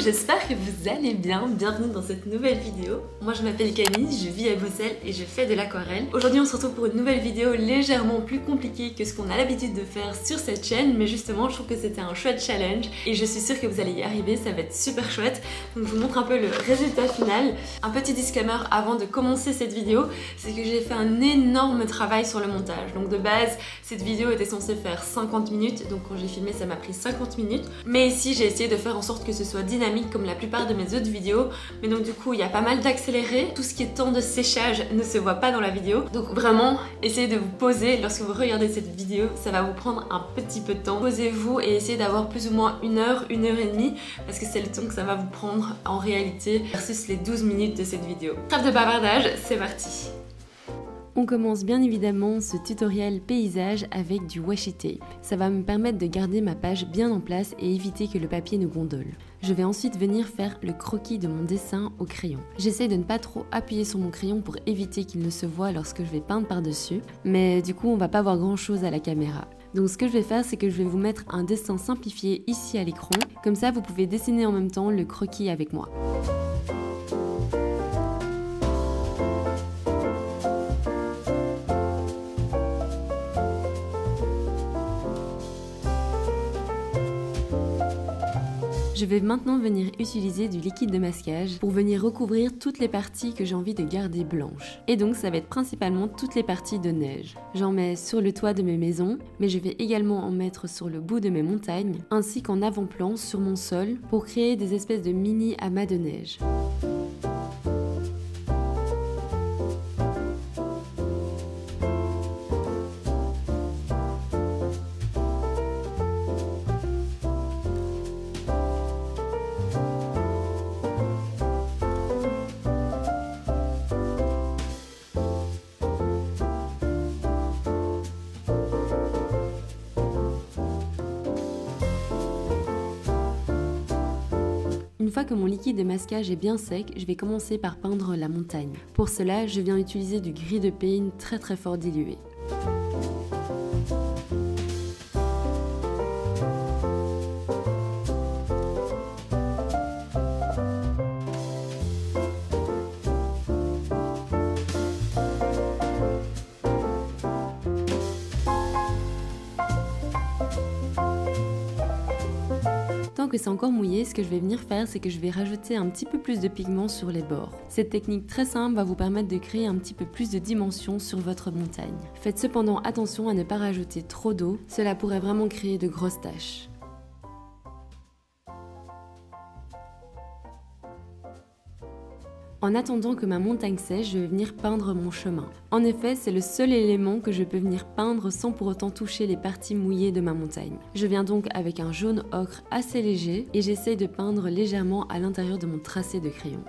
j'espère que vous allez bien, bienvenue dans cette nouvelle vidéo. Moi je m'appelle Camille, je vis à Bruxelles et je fais de l'aquarelle. Aujourd'hui on se retrouve pour une nouvelle vidéo légèrement plus compliquée que ce qu'on a l'habitude de faire sur cette chaîne, mais justement je trouve que c'était un chouette challenge et je suis sûre que vous allez y arriver, ça va être super chouette. Donc je vous montre un peu le résultat final. Un petit disclaimer avant de commencer cette vidéo, c'est que j'ai fait un énorme travail sur le montage. Donc de base, cette vidéo était censée faire 50 minutes, donc quand j'ai filmé ça m'a pris 50 minutes. Mais ici j'ai essayé de faire en sorte que ce soit dynamique comme la plupart de mes autres vidéos, mais donc du coup il y a pas mal d'accéléré, tout ce qui est temps de séchage ne se voit pas dans la vidéo, donc vraiment essayez de vous poser lorsque vous regardez cette vidéo, ça va vous prendre un petit peu de temps. Posez-vous et essayez d'avoir plus ou moins une heure et demie, parce que c'est le temps que ça va vous prendre en réalité versus les 12 minutes de cette vidéo. Trêve de bavardage, c'est parti. On commence bien évidemment ce tutoriel paysage avec du washi tape. Ça va me permettre de garder ma page bien en place et éviter que le papier ne gondole. Je vais ensuite venir faire le croquis de mon dessin au crayon. J'essaie de ne pas trop appuyer sur mon crayon pour éviter qu'il ne se voie lorsque je vais peindre par-dessus, mais du coup on va pas voir grand chose à la caméra. Donc ce que je vais faire, c'est que je vais vous mettre un dessin simplifié ici à l'écran, comme ça vous pouvez dessiner en même temps le croquis avec moi. Je vais maintenant venir utiliser du liquide de masquage pour venir recouvrir toutes les parties que j'ai envie de garder blanches. Et donc ça va être principalement toutes les parties de neige. J'en mets sur le toit de mes maisons, mais je vais également en mettre sur le bout de mes montagnes, ainsi qu'en avant-plan sur mon sol pour créer des espèces de mini amas de neige. Une fois que mon liquide de masquage est bien sec, je vais commencer par peindre la montagne. Pour cela, je viens utiliser du gris de paint très fort dilué. Tant que c'est encore mouillé, ce que je vais venir faire, c'est que je vais rajouter un petit peu plus de pigment sur les bords. Cette technique très simple va vous permettre de créer un petit peu plus de dimension sur votre montagne. Faites cependant attention à ne pas rajouter trop d'eau, cela pourrait vraiment créer de grosses taches. En attendant que ma montagne sèche, je vais venir peindre mon chemin. En effet, c'est le seul élément que je peux venir peindre sans pour autant toucher les parties mouillées de ma montagne. Je viens donc avec un jaune ocre assez léger et j'essaye de peindre légèrement à l'intérieur de mon tracé de crayon.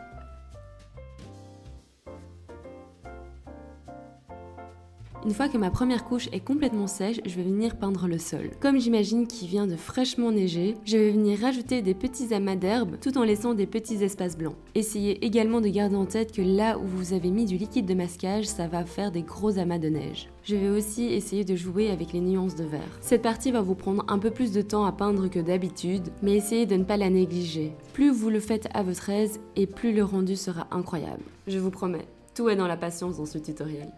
Une fois que ma première couche est complètement sèche, je vais venir peindre le sol. Comme j'imagine qu'il vient de fraîchement neiger, je vais venir rajouter des petits amas d'herbes tout en laissant des petits espaces blancs. Essayez également de garder en tête que là où vous avez mis du liquide de masquage, ça va faire des gros amas de neige. Je vais aussi essayer de jouer avec les nuances de vert. Cette partie va vous prendre un peu plus de temps à peindre que d'habitude, mais essayez de ne pas la négliger. Plus vous le faites à votre aise et plus le rendu sera incroyable. Je vous promets, tout est dans la patience dans ce tutoriel.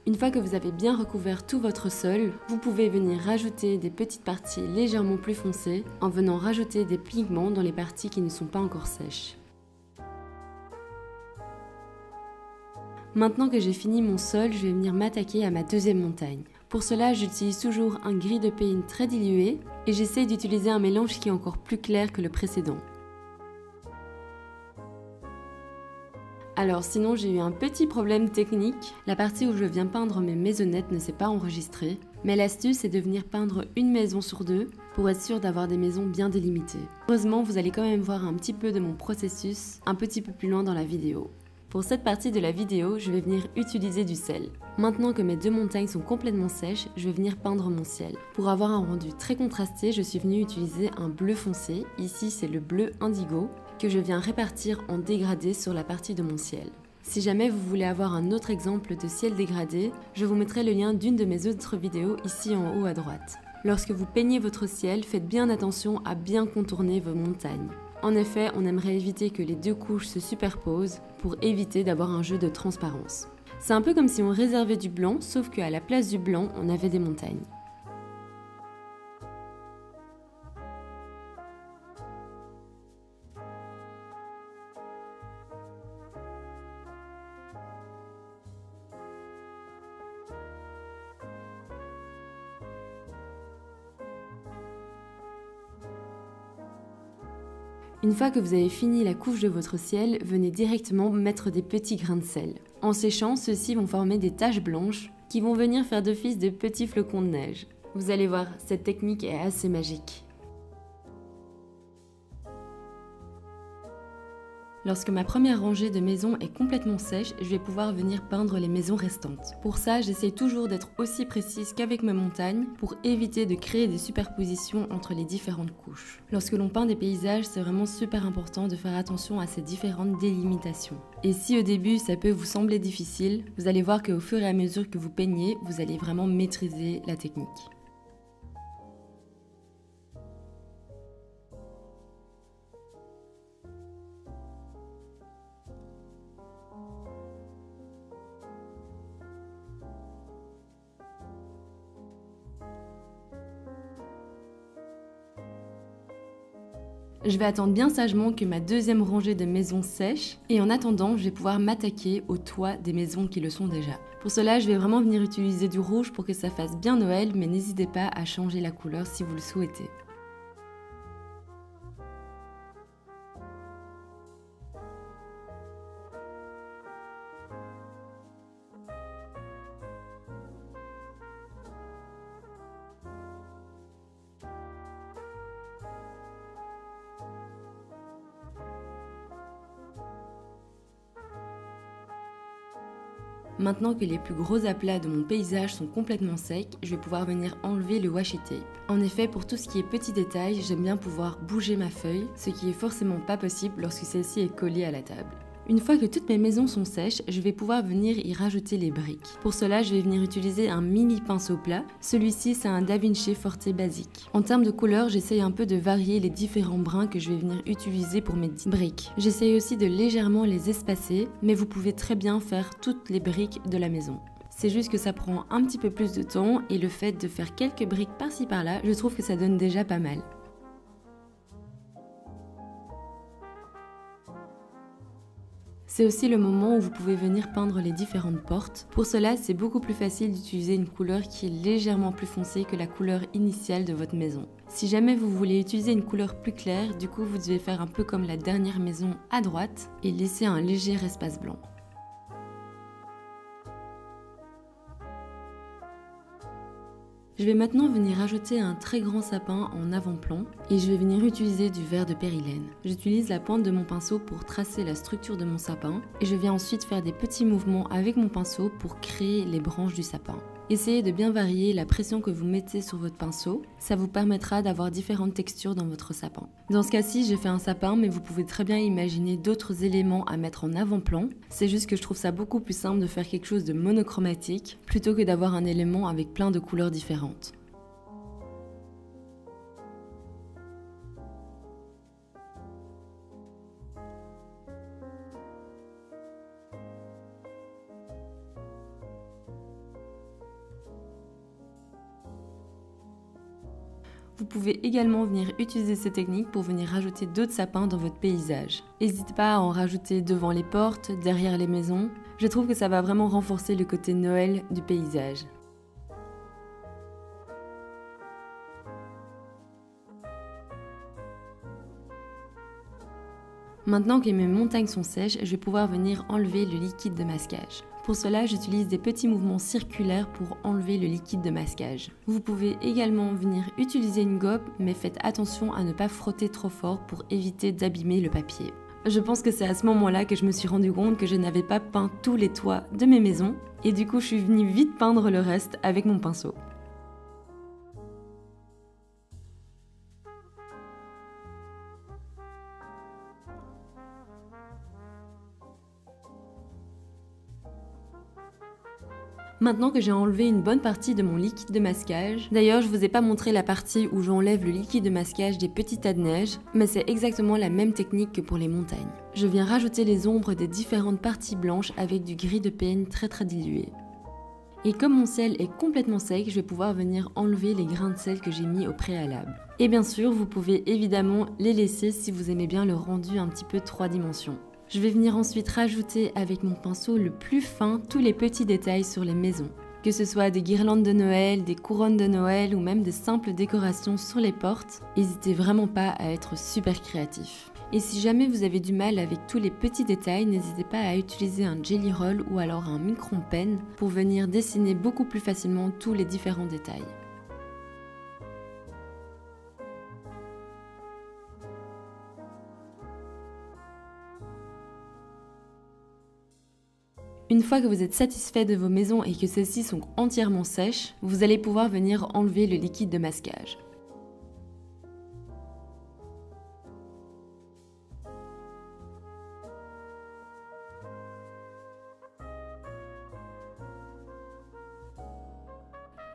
Une fois que vous avez bien recouvert tout votre sol, vous pouvez venir rajouter des petites parties légèrement plus foncées en venant rajouter des pigments dans les parties qui ne sont pas encore sèches. Maintenant que j'ai fini mon sol, je vais venir m'attaquer à ma deuxième montagne. Pour cela, j'utilise toujours un gris de paint très dilué et j'essaie d'utiliser un mélange qui est encore plus clair que le précédent. Alors sinon j'ai eu un petit problème technique, la partie où je viens peindre mes maisonnettes ne s'est pas enregistrée, mais l'astuce est de venir peindre une maison sur deux pour être sûr d'avoir des maisons bien délimitées. Heureusement vous allez quand même voir un petit peu de mon processus un petit peu plus loin dans la vidéo. Pour cette partie de la vidéo, je vais venir utiliser du sel. Maintenant que mes deux montagnes sont complètement sèches, je vais venir peindre mon ciel. Pour avoir un rendu très contrasté, je suis venue utiliser un bleu foncé, ici c'est le bleu indigo, que je viens répartir en dégradé sur la partie de mon ciel. Si jamais vous voulez avoir un autre exemple de ciel dégradé, je vous mettrai le lien d'une de mes autres vidéos ici en haut à droite. Lorsque vous peignez votre ciel, faites bien attention à bien contourner vos montagnes. En effet, on aimerait éviter que les deux couches se superposent pour éviter d'avoir un jeu de transparence. C'est un peu comme si on réservait du blanc, sauf qu'à la place du blanc, on avait des montagnes. Une fois que vous avez fini la couche de votre ciel, venez directement mettre des petits grains de sel. En séchant, ceux-ci vont former des taches blanches qui vont venir faire d'office de petits flocons de neige. Vous allez voir, cette technique est assez magique. Lorsque ma première rangée de maisons est complètement sèche, je vais pouvoir venir peindre les maisons restantes. Pour ça, j'essaie toujours d'être aussi précise qu'avec mes montagnes pour éviter de créer des superpositions entre les différentes couches. Lorsque l'on peint des paysages, c'est vraiment super important de faire attention à ces différentes délimitations. Et si au début ça peut vous sembler difficile, vous allez voir qu'au fur et à mesure que vous peignez, vous allez vraiment maîtriser la technique. Je vais attendre bien sagement que ma deuxième rangée de maisons sèche et en attendant, je vais pouvoir m'attaquer au toit des maisons qui le sont déjà. Pour cela, je vais vraiment venir utiliser du rouge pour que ça fasse bien Noël, mais n'hésitez pas à changer la couleur si vous le souhaitez. Maintenant que les plus gros aplats de mon paysage sont complètement secs, je vais pouvoir venir enlever le washi tape. En effet, pour tout ce qui est petits détails, j'aime bien pouvoir bouger ma feuille, ce qui est forcément pas possible lorsque celle-ci est collée à la table. Une fois que toutes mes maisons sont sèches, je vais pouvoir venir y rajouter les briques. Pour cela, je vais venir utiliser un mini pinceau plat. Celui-ci, c'est un Da Vinci Forte basique. En termes de couleur, j'essaye un peu de varier les différents brins que je vais venir utiliser pour mes briques. J'essaye aussi de légèrement les espacer, mais vous pouvez très bien faire toutes les briques de la maison. C'est juste que ça prend un petit peu plus de temps et le fait de faire quelques briques par-ci par-là, je trouve que ça donne déjà pas mal. C'est aussi le moment où vous pouvez venir peindre les différentes portes. Pour cela, c'est beaucoup plus facile d'utiliser une couleur qui est légèrement plus foncée que la couleur initiale de votre maison. Si jamais vous voulez utiliser une couleur plus claire, du coup vous devez faire un peu comme la dernière maison à droite et laisser un léger espace blanc. Je vais maintenant venir ajouter un très grand sapin en avant-plan et je vais venir utiliser du verre de périlène. J'utilise la pointe de mon pinceau pour tracer la structure de mon sapin et je viens ensuite faire des petits mouvements avec mon pinceau pour créer les branches du sapin. Essayez de bien varier la pression que vous mettez sur votre pinceau, ça vous permettra d'avoir différentes textures dans votre sapin. Dans ce cas-ci, j'ai fait un sapin, mais vous pouvez très bien imaginer d'autres éléments à mettre en avant-plan. C'est juste que je trouve ça beaucoup plus simple de faire quelque chose de monochromatique, plutôt que d'avoir un élément avec plein de couleurs différentes. Vous pouvez également venir utiliser ces techniques pour venir rajouter d'autres sapins dans votre paysage. N'hésitez pas à en rajouter devant les portes, derrière les maisons. Je trouve que ça va vraiment renforcer le côté Noël du paysage. Maintenant que mes montagnes sont sèches, je vais pouvoir venir enlever le liquide de masquage. Pour cela, j'utilise des petits mouvements circulaires pour enlever le liquide de masquage. Vous pouvez également venir utiliser une gobe, mais faites attention à ne pas frotter trop fort pour éviter d'abîmer le papier. Je pense que c'est à ce moment-là que je me suis rendu compte que je n'avais pas peint tous les toits de mes maisons, et du coup je suis venue vite peindre le reste avec mon pinceau. Maintenant que j'ai enlevé une bonne partie de mon liquide de masquage, d'ailleurs je vous ai pas montré la partie où j'enlève le liquide de masquage des petits tas de neige, mais c'est exactement la même technique que pour les montagnes. Je viens rajouter les ombres des différentes parties blanches avec du gris de peigne très dilué. Et comme mon sel est complètement sec, je vais pouvoir venir enlever les grains de sel que j'ai mis au préalable. Et bien sûr, vous pouvez évidemment les laisser si vous aimez bien le rendu un petit peu 3 dimensions. Je vais venir ensuite rajouter avec mon pinceau le plus fin tous les petits détails sur les maisons. Que ce soit des guirlandes de Noël, des couronnes de Noël ou même de simples décorations sur les portes, n'hésitez vraiment pas à être super créatif. Et si jamais vous avez du mal avec tous les petits détails, n'hésitez pas à utiliser un jelly roll ou alors un micron pen pour venir dessiner beaucoup plus facilement tous les différents détails. Une fois que vous êtes satisfait de vos maisons et que celles-ci sont entièrement sèches, vous allez pouvoir venir enlever le liquide de masquage.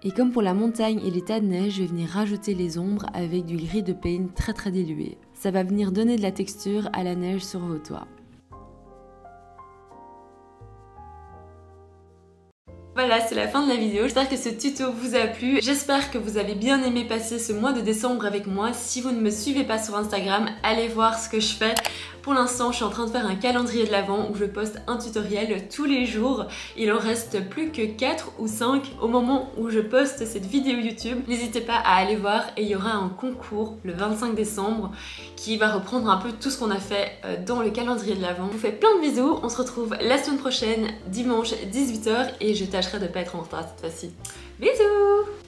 Et comme pour la montagne et les tas de neige, je vais venir rajouter les ombres avec du gris de peigne très dilué. Ça va venir donner de la texture à la neige sur vos toits. Voilà, c'est la fin de la vidéo. J'espère que ce tuto vous a plu. J'espère que vous avez bien aimé passer ce mois de décembre avec moi. Si vous ne me suivez pas sur Instagram, allez voir ce que je fais. Pour l'instant, je suis en train de faire un calendrier de l'Avent où je poste un tutoriel tous les jours. Il en reste plus que 4 ou 5 au moment où je poste cette vidéo YouTube. N'hésitez pas à aller voir et il y aura un concours le 25 décembre qui va reprendre un peu tout ce qu'on a fait dans le calendrier de l'Avent. Je vous fais plein de bisous. On se retrouve la semaine prochaine, dimanche 18 h et je tâcherai de ne pas être en retard cette fois-ci. Bisous!